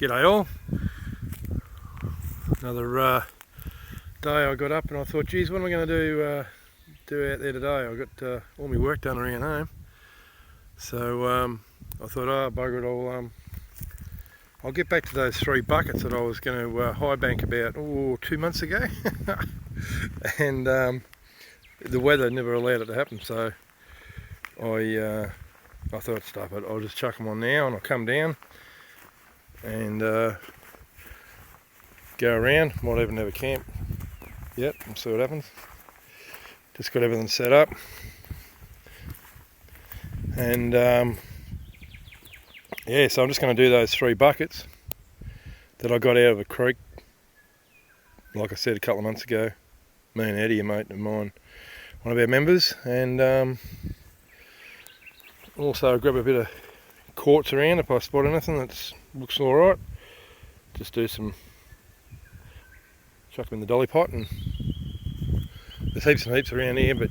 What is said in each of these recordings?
G'day all. Another day I got up and I thought, geez, what am I going to do out there today? I got all my work done around home, so I thought, oh bugger it, I'll get back to those 3 buckets that I was going to high bank about 2 months ago, and the weather never allowed it to happen. So I thought, stuff it, I'll just chuck them on now, and I'll come down and go around. Might even have a camp yet and see what happens. Just got everything set up, and yeah, so I'm just going to do those 3 buckets that I got out of a creek, like I said a couple of months ago. Me and Eddie, a mate of mine, one of our members, and also grab a bit of quartz around if I spot anything that looks alright. Just do some, chuck them in the dolly pot, and there's heaps and heaps around here, but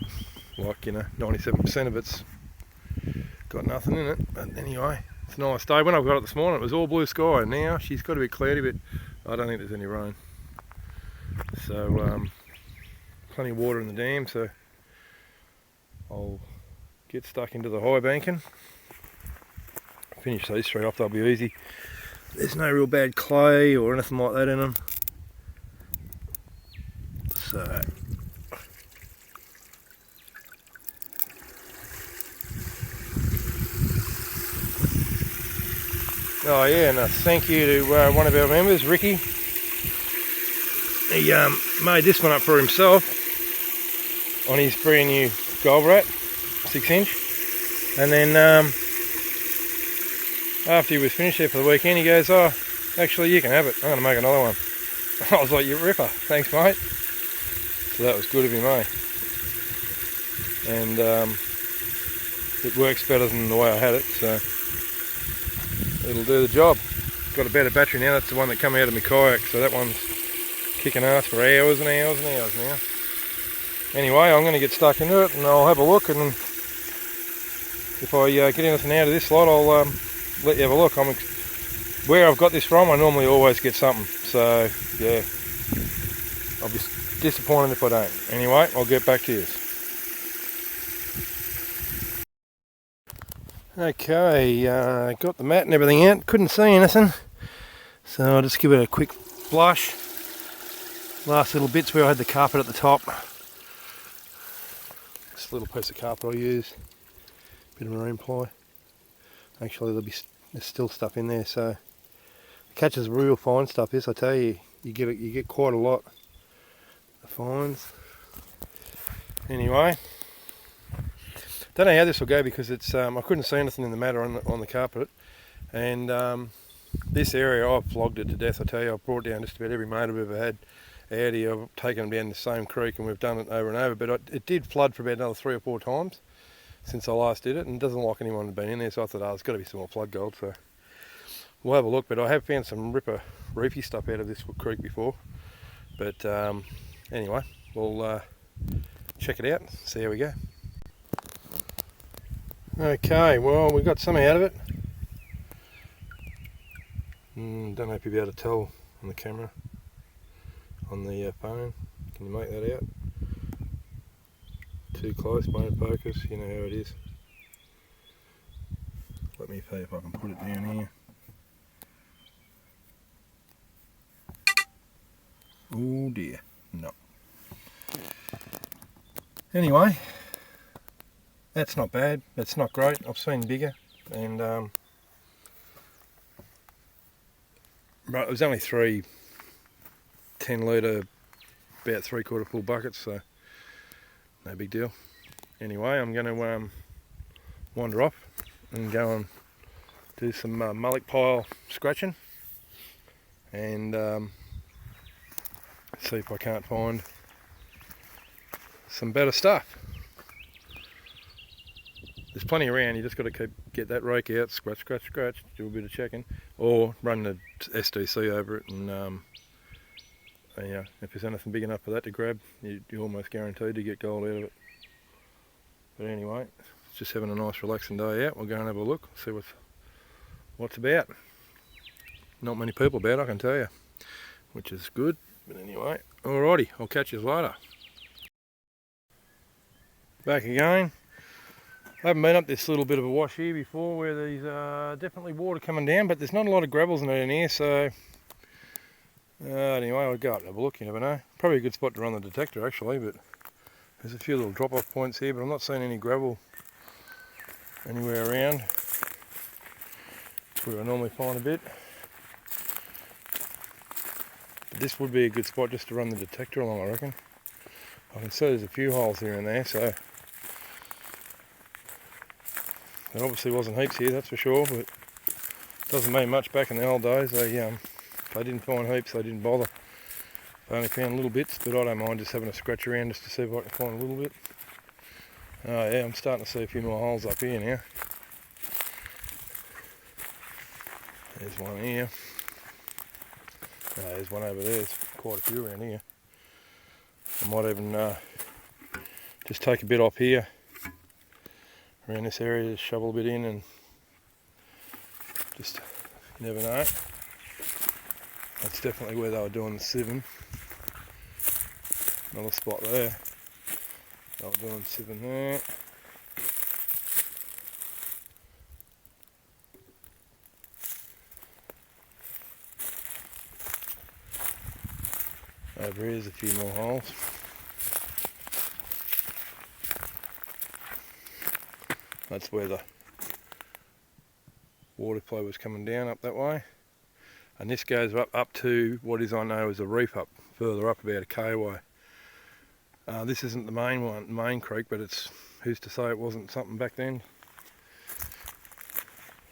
like, you know, 97% of it's got nothing in it. But anyway, it's a nice day. When I got it this morning it was all blue sky. Now she's got a bit cloudy, but I don't think there's any rain. So plenty of water in the dam, so I'll get stuck into the high banking. Finish these 3 off, they'll be easy. There's no real bad clay or anything like that in them. So oh yeah, and a thank you to one of our members, Ricky. He made this one up for himself on his brand new Gold Rat 6-inch, and then after he was finished there for the weekend, he goes, oh, actually you can have it, I'm going to make another one. I was like, you ripper, thanks mate. So that was good of him, eh? And it works better than the way I had it, so it'll do the job. Got a better battery now. That's the one that come out of my kayak, so that one's kicking ass for hours and hours and hours now. Anyway, I'm going to get stuck into it and I'll have a look, and if I get anything out of this lot, I'll let you have a look. Where I've got this from, I normally always get something, so yeah, I'll be disappointed if I don't. Anyway, I'll get back to you. Okay, got the mat and everything out, couldn't see anything, so I'll just give it a quick flush. Last little bits where I had the carpet at the top. This little piece of carpet I use, bit of marine ply. Actually there's still stuff in there, so it catches real fine stuff. This, I tell you, you get quite a lot of fines. Anyway, don't know how this will go because it's I couldn't see anything in the matter on the carpet, and this area I've flogged it to death. I tell you, I've brought down just about every mate I've ever had out here. I've taken them down the same creek and we've done it over and over, but it did flood for about another 3 or 4 times since I last did it, and it doesn't like anyone had been in there, so I thought, oh, there's got to be some more flood gold, so we'll have a look. But I have found some ripper reefy stuff out of this creek before, but anyway, we'll check it out, see how we go. Okay, well, we got something out of it. Don't know if you'll be able to tell on the camera, on the phone. Can you make that out? Too close, won't focus, you know how it is. Let me see if I can put it down here. Oh dear, no. Anyway, that's not bad, that's not great. I've seen bigger, and but it was only 3 10 litre, about 3/4 full buckets, so no big deal. Anyway, I'm going to wander off and go and do some mullock pile scratching, and see if I can't find some better stuff. There's plenty around, you just got to get that rake out, scratch, scratch, scratch, do a bit of checking, or run the SDC over it, and yeah, if there's anything big enough for that to grab, you're almost guaranteed to get gold out of it. But anyway, just having a nice relaxing day out. We'll go and have a look, see what's about. not many people about, I can tell you, which is good. But anyway, alrighty, I'll catch you later. Back again. I haven't been up this little bit of a wash here before where there's definitely water coming down, but there's not a lot of gravels in it in here, so anyway, I'll go up and have a look, you never know. Probably a good spot to run the detector actually, but there's a few little drop-off points here, but I'm not seeing any gravel anywhere around. Where I normally find a bit. But this would be a good spot just to run the detector along, I reckon. I can see there's a few holes here and there, so there obviously wasn't heaps here, that's for sure, but it doesn't mean much. Back in the old days, they didn't find heaps, they didn't bother. They only found little bits, but I don't mind just having a scratch around just to see if I can find a little bit. Oh yeah, I'm starting to see a few more holes up here now. There's one here. There's one over there, there's quite a few around here. I might even just take a bit off here, around this area, just shovel a bit in and just, you never know. That's definitely where they were doing the sieving. Another spot there. They were doing sieving there. Over here's a few more holes. That's where the water flow was coming down up that way. And this goes up to what is I know as a reef up, further up about a K away. This isn't the main one, main creek, but it's, who's to say it wasn't something back then?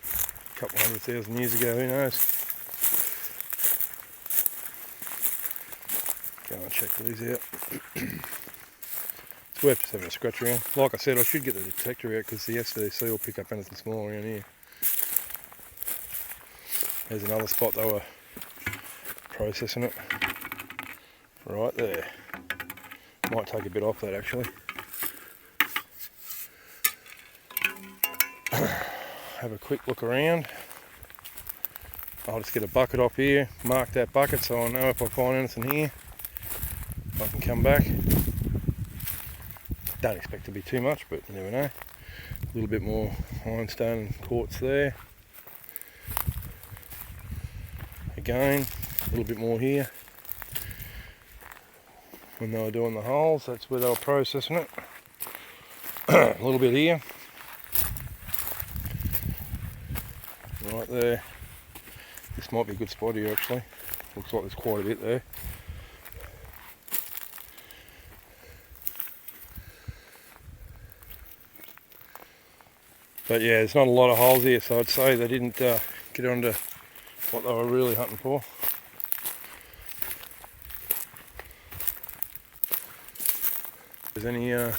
A couple 100,000 years ago, who knows? Go and check these out. It's worth just having a scratch around. Like I said, I should get the detector out because the SVC will pick up anything small around here. There's another spot they were processing it. Right there. Might take a bit off that actually. Have a quick look around. I'll just get a bucket off here, mark that bucket so I know if I find anything here, I can come back. Don't expect to be too much, but you never know. A little bit more ironstone and quartz there. Again, a little bit more here. When they were doing the holes, that's where they were processing it. A little bit here. Right there. This might be a good spot here actually. Looks like there's quite a bit there. But yeah, there's not a lot of holes here, so I'd say they didn't get onto what they were really hunting for. If there's any more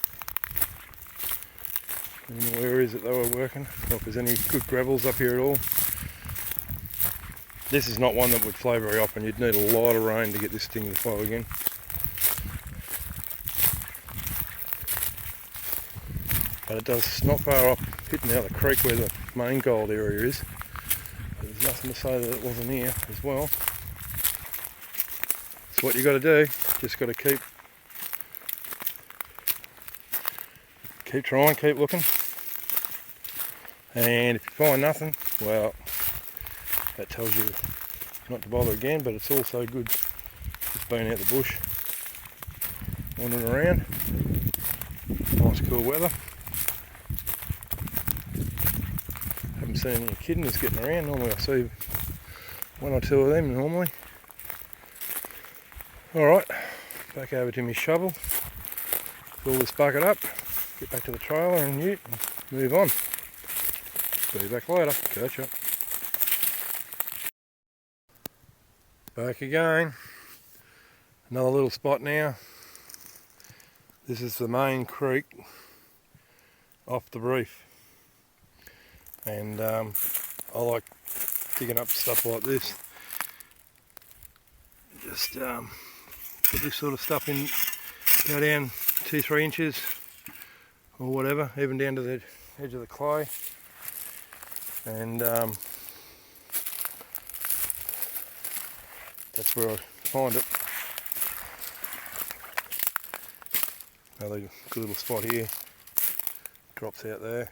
areas that they were working, or if there's any good gravels up here at all. This is not one that would flow very often. You'd need a lot of rain to get this thing to flow again. But it does not far off, hitting out the creek where the main gold area is. There's nothing to say that it wasn't here as well. It's what you got to do. Just got to keep trying, keep looking. And if you find nothing, well, that tells you not to bother again. But it's also good just being out the bush, wandering around. Nice cool weather. Haven't seen any echidnas getting around. Normally I see one or two of them normally. Alright, back over to my shovel. Fill this bucket up, get back to the trailer and ute and move on. See you back later. Catch up. Back again. Another little spot now. This is the main creek off the reef. And I like digging up stuff like this. Just put this sort of stuff in, go down 2-3 inches or whatever, even down to the edge of the clay. And That's where I find it. Another good little spot here. Drops out there.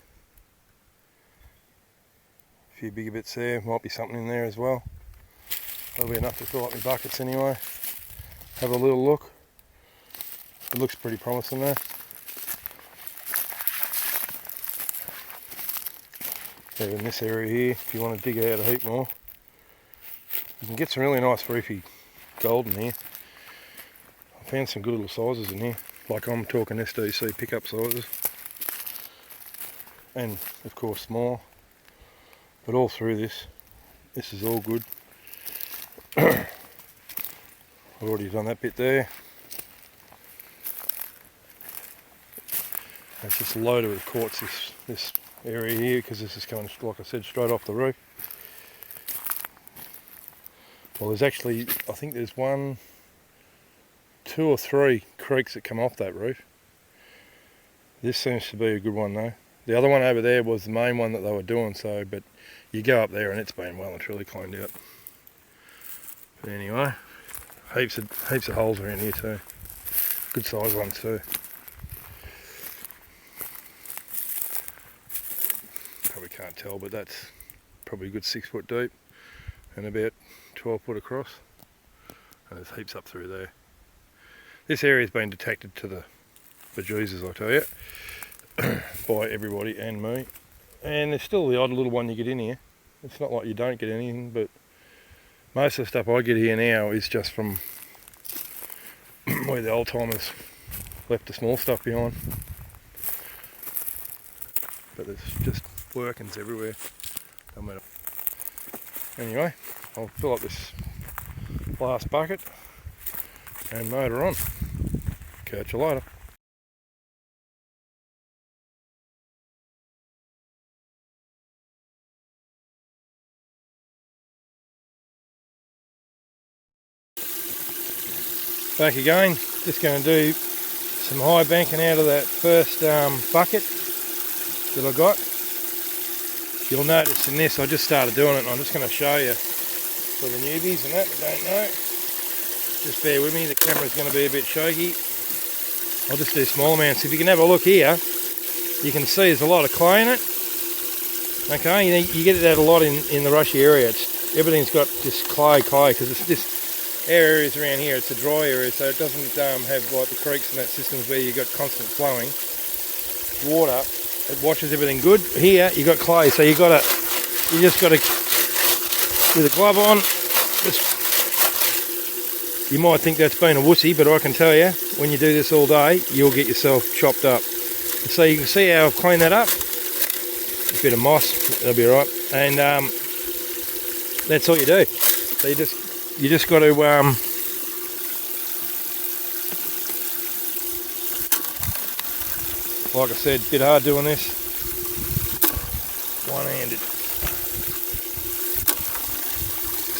A few bigger bits there. Might be something in there as well. That'll be enough to fill up my buckets anyway. Have a little look. It looks pretty promising there. Yeah, in this area here, if you want to dig out a heap more, you can get some really nice reefy gold in here. I found some good little sizes in here, like I'm talking SDC pickup sizes, and of course more, but all through this is all good. I've already done that bit there. It's just loaded with quartz, this area here, because this is coming, like I said, straight off the roof. Well, there's actually, I think there's 1, 2 or 3 creeks that come off that roof. This seems to be a good one though. The other one over there was the main one that they were doing, so, but you go up there and it's been well and truly cleaned out. But anyway, heaps of holes around here too. Good size ones too. Probably can't tell, but that's probably a good 6 foot deep and about 12 foot across. And there's heaps up through there. This area's been detected to the bejesus, I tell you, by everybody and me. And there's still the odd little one you get in here. It's not like you don't get anything, but most of the stuff I get here now is just from where the old timers left the small stuff behind. But there's just workings everywhere. Anyway, I'll fill up this last bucket and motor on. Catch you later. Back again, just going to do some high banking out of that first bucket that I got. You'll notice in this, I just started doing it and I'm just going to show you for the newbies and that don't know. Just bear with me, the camera's going to be a bit shaky. I'll just do small amounts. If you can have a look here, you can see there's a lot of clay in it. Okay, you get that a lot in the Rushy area. Everything's got just clay, because it's just areas around here, it's a dry area, so it doesn't have like the creeks and that systems where you've got constant flowing water. It washes everything good. Here you got clay, so you just got to, with a glove on, you might think that's been a wussy, but I can tell you, when you do this all day, you'll get yourself chopped up. So you can see how I've cleaned that up. A bit of moss, that'll be right. And that's all you do. So you just got to like I said, a bit hard doing this one-handed.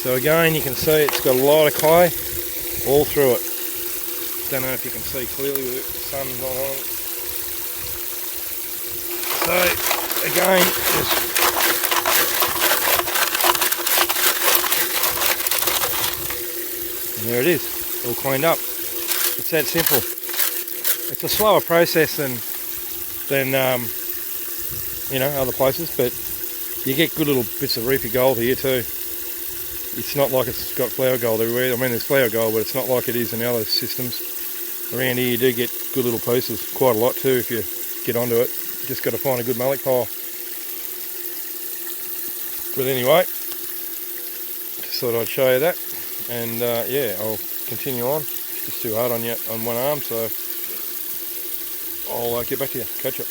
So again, you can see it's got a lot of clay all through it. Don't know if you can see clearly with the sun's not on it. So again, and there it is, all cleaned up. It's that simple. It's a slower process than other places, but you get good little bits of reefy gold here too. It's not like it's got flower gold everywhere. I mean, there's flower gold, but it's not like it is in the other systems. Around here you do get good little pieces, quite a lot too if you get onto it. You just got to find a good mullet pile. But anyway, just thought I'd show you that, and yeah, I'll continue on. It's just too hard on one arm, so I'll get back to you. Catch up.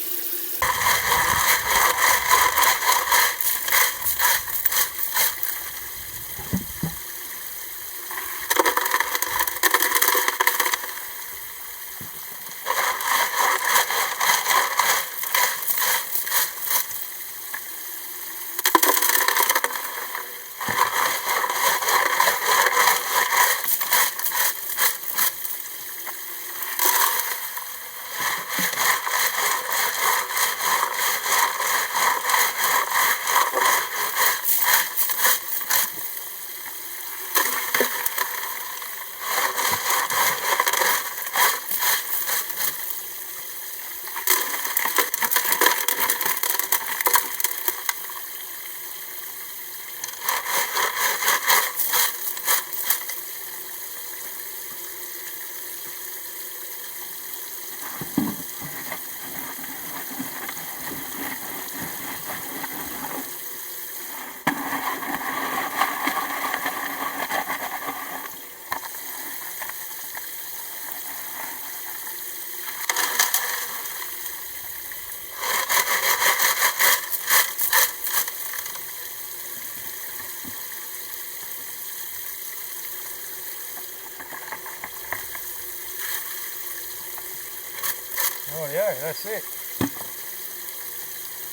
Oh yeah, that's it.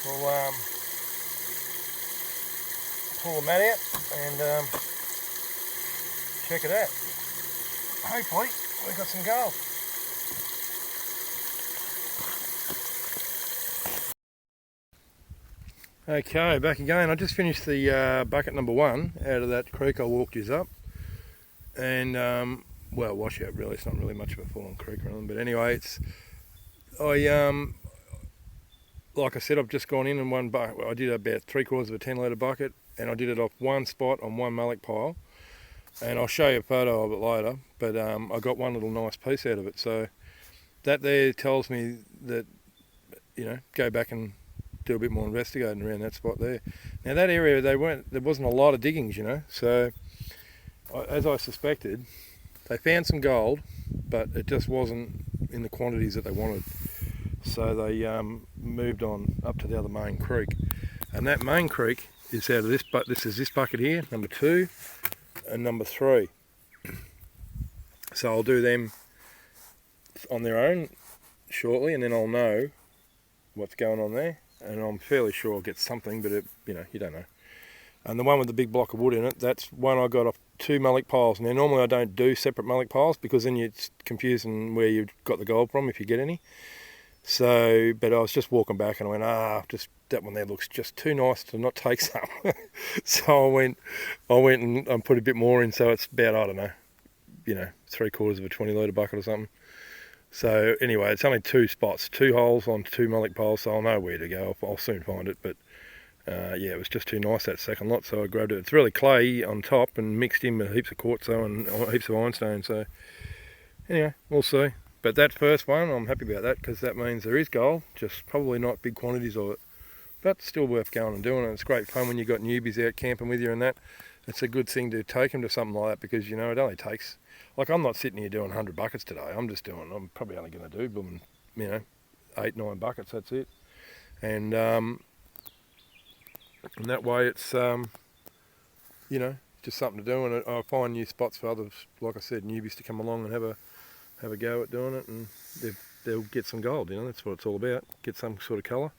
We'll pull the mat out and check it out. Hopefully we've got some gold. Okay, back again. I just finished the bucket number 1 out of that creek I walked you up. And, well, washout really, it's not really much of a full-on creek or anything. But anyway, like I said, I've just gone in and one bucket. I did about 3/4 of a 10 litre bucket, and I did it off one spot on one mullock pile. And I'll show you a photo of it later, but I got one little nice piece out of it. So that there tells me that, you know, go back and do a bit more investigating around that spot there. Now that area, there wasn't a lot of diggings, you know, so as I suspected, they found some gold, but it just wasn't in the quantities that they wanted. So they moved on up to the other main creek, and that main creek is out of this, but this is this bucket here, number 2 and number 3. So I'll do them on their own shortly, and then I'll know what's going on there. And I'm fairly sure I'll get something, but you know, you don't know. And the one with the big block of wood in it, that's one I got off 2 mullock piles. Now normally I don't do separate mullock piles because then it's confusing where you've got the gold from if you get any. So, but I was just walking back and I went, just that one there looks just too nice to not take some. So I went and put a bit more in, so it's about, I don't know, you know, 3/4 of a 20 litre bucket or something. So anyway, it's only 2 spots, 2 holes on 2 mullock piles, so I'll know where to go. I'll soon find it, but yeah, it was just too nice, that second lot, so I grabbed it. It's really clay on top and mixed in with heaps of quartzo and heaps of ironstone, so anyway, we'll see. But that first one, I'm happy about that because that means there is gold, just probably not big quantities of it. But still worth going and doing, and it's great fun when you've got newbies out camping with you and that. It's a good thing to take them to something like that because, you know, it only takes, like I'm not sitting here doing 100 buckets today. I'm probably only going to do, you know, 8, 9 buckets, that's it. And that way it's, you know, just something to do, and I find new spots for others, like I said, newbies to come along and have a go at doing it, and they'll get some gold, you know, that's what it's all about, get some sort of colour.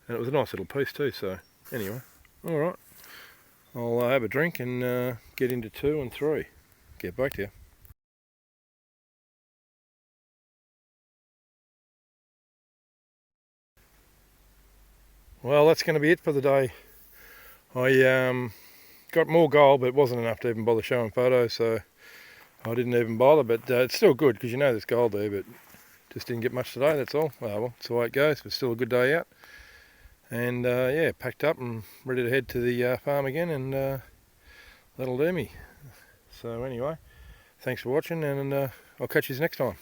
And it was a nice little piece too, so anyway, alright. I'll have a drink and get into 2 and 3. Get back to you. Well, that's going to be it for the day. I got more gold, but it wasn't enough to even bother showing photos, so I didn't even bother. But it's still good because you know there's gold there, but just didn't get much today, that's all. Well, it's the way it goes, but still a good day out. And yeah, packed up and ready to head to the farm again, and that'll do me. So anyway, thanks for watching, and I'll catch you next time.